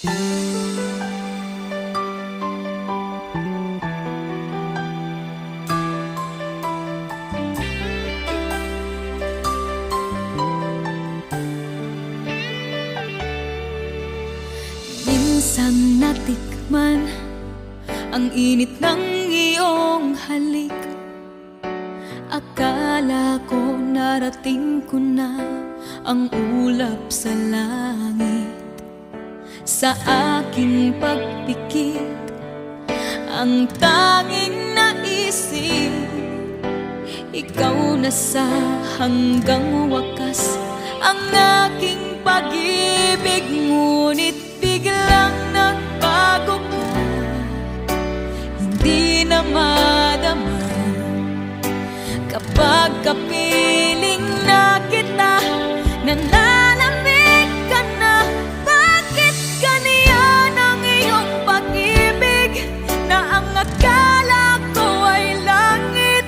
Minsan natikman ang init ng iyong halik. Akala ko narating ko na ang ulap sa langit. Sa aking pagpikit, ang tanging naisip, ikaw na sa hanggang wakas ang aking pag-ibig. Ngunit biglang nagbago ka, hindi na madama kapag kapiling na kita. Nanalamig ka na, bakit ganyan ang iyong pag-ibig na ang akala ko ay langit?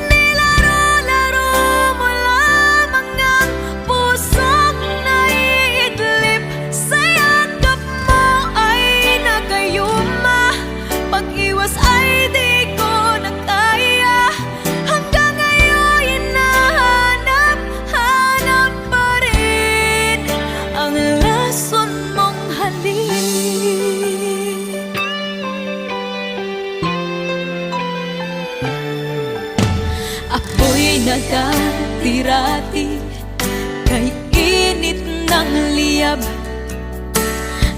Nilaro-laro mo lamang ang pusong naiidlip. Sa yakap mo ay nagayuma, pag-iwas ay di ko na kaya. Hanggang ngayon hinahanap-hanap pa rin ang lason mong halik. Ako'y nagati-rati kay init ng liyab.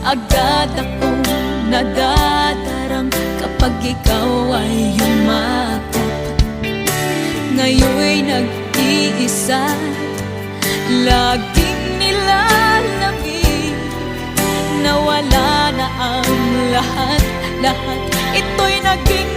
Agad akong nadadarang kapag ikaw ay yumakap. Ngayon'y nag-iisa, laging nilalamig. Nawala na ang lahat-lahat, ito'y naging